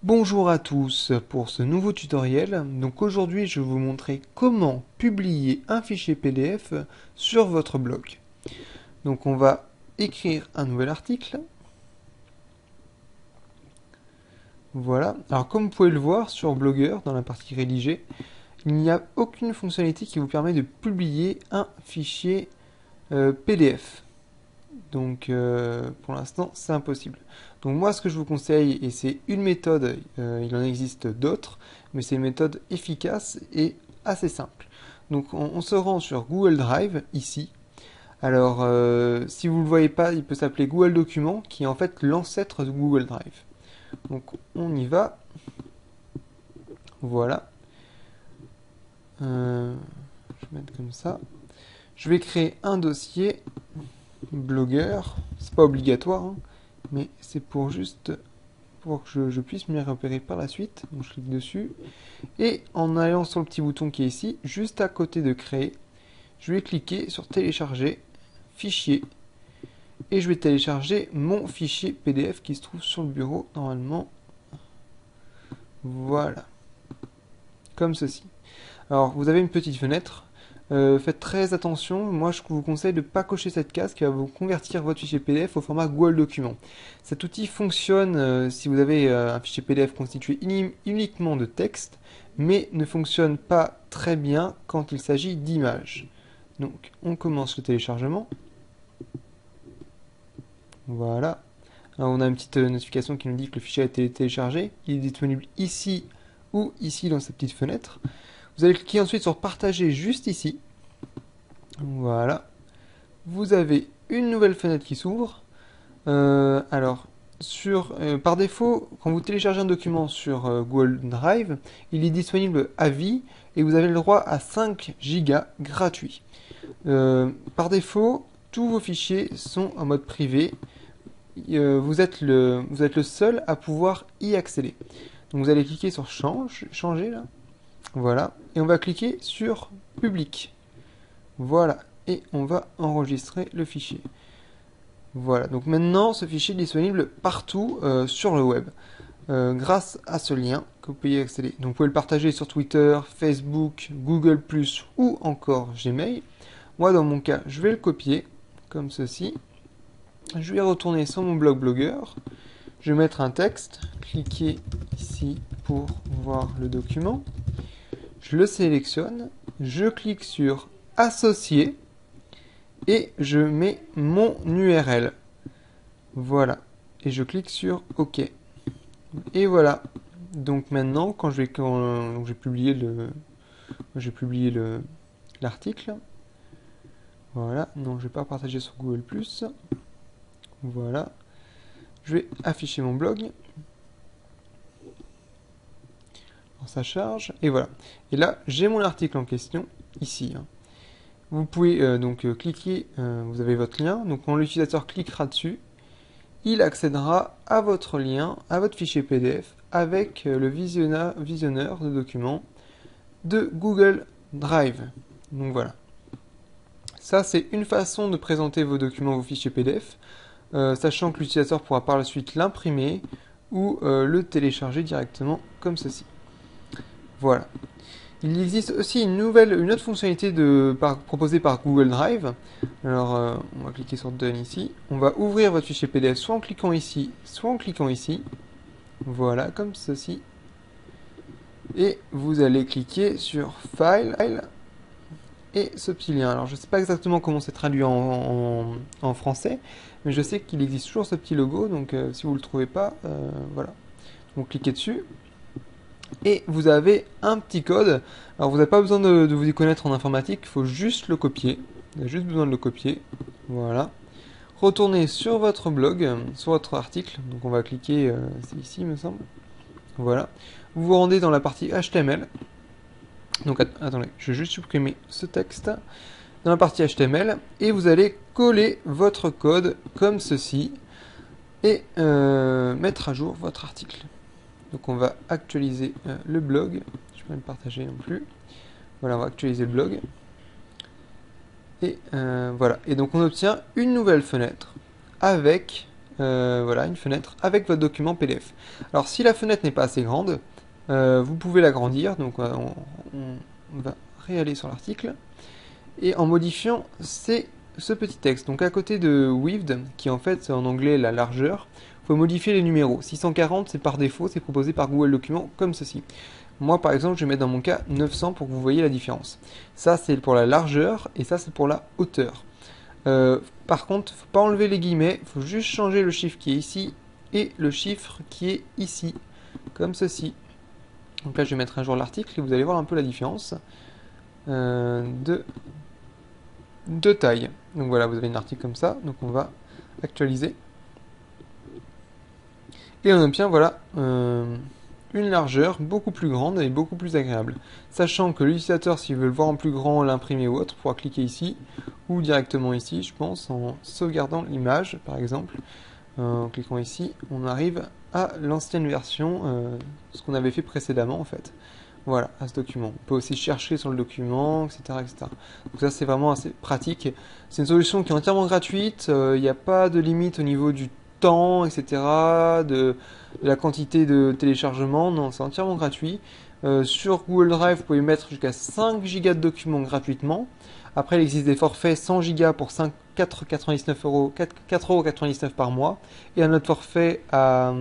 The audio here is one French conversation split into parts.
Bonjour à tous pour ce nouveau tutoriel. Donc aujourd'hui je vais vous montrer comment publier un fichier PDF sur votre blog. Donc on va écrire un nouvel article. Voilà. Alors comme vous pouvez le voir sur Blogger dans la partie rédiger, il n'y a aucune fonctionnalité qui vous permet de publier un fichier PDF. Donc pour l'instant c'est impossible. Donc moi ce que je vous conseille, et c'est une méthode, il en existe d'autres, mais c'est une méthode efficace et assez simple. Donc on se rend sur Google Drive ici. Alors si vous ne le voyez pas, il peut s'appeler Google Documents, qui est en fait l'ancêtre de Google Drive. Donc on y va. Voilà. Je vais mettre comme ça. Je vais créer un dossier blogueur. C'est pas obligatoire, hein, mais c'est pour juste pour que je puisse m'y repérer par la suite. Donc je clique dessus et en allant sur le petit bouton qui est ici, juste à côté de créer, je vais cliquer sur télécharger fichier et je vais télécharger mon fichier PDF qui se trouve sur le bureau normalement. Voilà, comme ceci. Alors vous avez une petite fenêtre. Faites très attention, moi je vous conseille de ne pas cocher cette case qui va vous convertir votre fichier PDF au format Google Document. Cet outil fonctionne si vous avez un fichier PDF constitué uniquement de texte, mais ne fonctionne pas très bien quand il s'agit d'images. Donc on commence le téléchargement. Voilà. Alors, on a une petite notification qui nous dit que le fichier a été téléchargé. Il est disponible ici ou ici dans cette petite fenêtre. Vous allez cliquer ensuite sur partager juste ici. Voilà. Vous avez une nouvelle fenêtre qui s'ouvre. Par défaut, quand vous téléchargez un document sur Google Drive, il est disponible à vie et vous avez le droit à 5 Go gratuits. Par défaut, tous vos fichiers sont en mode privé. Vous êtes le seul à pouvoir y accéder. Donc vous allez cliquer sur changer là. Voilà. Et on va cliquer sur public. Voilà. Et on va enregistrer le fichier. Voilà. Donc maintenant, ce fichier est disponible partout sur le web. Grâce à ce lien que vous pouvez y accéder. Donc vous pouvez le partager sur Twitter, Facebook, Google+, ou encore Gmail. Moi, dans mon cas, je vais le copier, comme ceci. Je vais retourner sur mon blog Blogueur. Je vais mettre un texte. Cliquez ici pour voir le document. Je le sélectionne, je clique sur associer et je mets mon URL. Voilà. Et je clique sur OK. Et voilà. Donc maintenant, quand j'ai publié l'article. Voilà. Non, je vais pas partager sur Google+. Voilà. Je vais afficher mon blog. Ça charge, et voilà. Et là, j'ai mon article en question, ici. Vous pouvez cliquer, vous avez votre lien, donc quand l'utilisateur cliquera dessus, il accédera à votre lien, à votre fichier PDF, avec le visionneur de documents de Google Drive. Donc voilà. Ça, c'est une façon de présenter vos documents, vos fichiers PDF, sachant que l'utilisateur pourra par la suite l'imprimer ou le télécharger directement comme ceci. Voilà. Il existe aussi une autre fonctionnalité proposée par Google Drive. Alors, on va cliquer sur Done ici. On va ouvrir votre fichier PDF soit en cliquant ici, soit en cliquant ici. Voilà, comme ceci. Et vous allez cliquer sur File et ce petit lien. Alors, je ne sais pas exactement comment c'est traduit en français, mais je sais qu'il existe toujours ce petit logo. Donc, si vous ne le trouvez pas, voilà. Donc, cliquez dessus. Et vous avez un petit code. Alors vous n'avez pas besoin de vous y connaître en informatique, il faut juste le copier. Vous avez juste besoin de le copier. Voilà. Retournez sur votre blog, sur votre article. Donc on va cliquer, c'est ici il me semble. Voilà. Vous vous rendez dans la partie HTML. Donc attendez, je vais juste supprimer ce texte. Dans la partie HTML. Et vous allez coller votre code comme ceci. Et mettre à jour votre article. Donc on va actualiser le blog. Je ne vais pas le partager non plus. Voilà, on va actualiser le blog. Et voilà. Et donc on obtient une nouvelle fenêtre avec voilà, une fenêtre avec votre document PDF. Alors si la fenêtre n'est pas assez grande, vous pouvez l'agrandir. Donc on va réaller sur l'article et en modifiant ce petit texte. Donc à côté de width, qui est en fait en anglais la largeur, il faut modifier les numéros. 640 c'est par défaut, c'est proposé par Google Documents comme ceci. Moi par exemple je vais mettre dans mon cas 900 pour que vous voyez la différence. Ça c'est pour la largeur et ça c'est pour la hauteur. Par contre, il ne faut pas enlever les guillemets, il faut juste changer le chiffre qui est ici et le chiffre qui est ici, comme ceci. Donc là je vais mettre un jour l'article et vous allez voir un peu la différence de taille. Donc voilà, vous avez un article comme ça, donc on va actualiser. Et on obtient voilà une largeur beaucoup plus grande et beaucoup plus agréable. Sachant que l'utilisateur, s'il veut le voir en plus grand, l'imprimer ou autre, pourra cliquer ici ou directement ici, je pense, en sauvegardant l'image par exemple. En cliquant ici, on arrive à l'ancienne version, ce qu'on avait fait précédemment en fait. Voilà, à ce document. On peut aussi chercher sur le document, etc. etc. Donc ça c'est vraiment assez pratique. C'est une solution qui est entièrement gratuite, il n'y a pas de limite au niveau du temps, etc. De la quantité de téléchargement, non, c'est entièrement gratuit. Sur Google Drive, vous pouvez mettre jusqu'à 5 Go de documents gratuitement. Après, il existe des forfaits 100 Go pour 4,99 euros, 4,99 € par mois, et un autre forfait à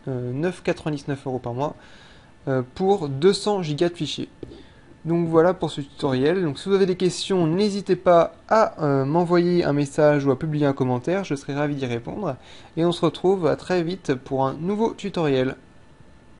9,99 € par mois pour 200 Go de fichiers. Donc voilà pour ce tutoriel. Donc si vous avez des questions, n'hésitez pas à m'envoyer un message ou à publier un commentaire, je serai ravi d'y répondre. Et on se retrouve très vite pour un nouveau tutoriel.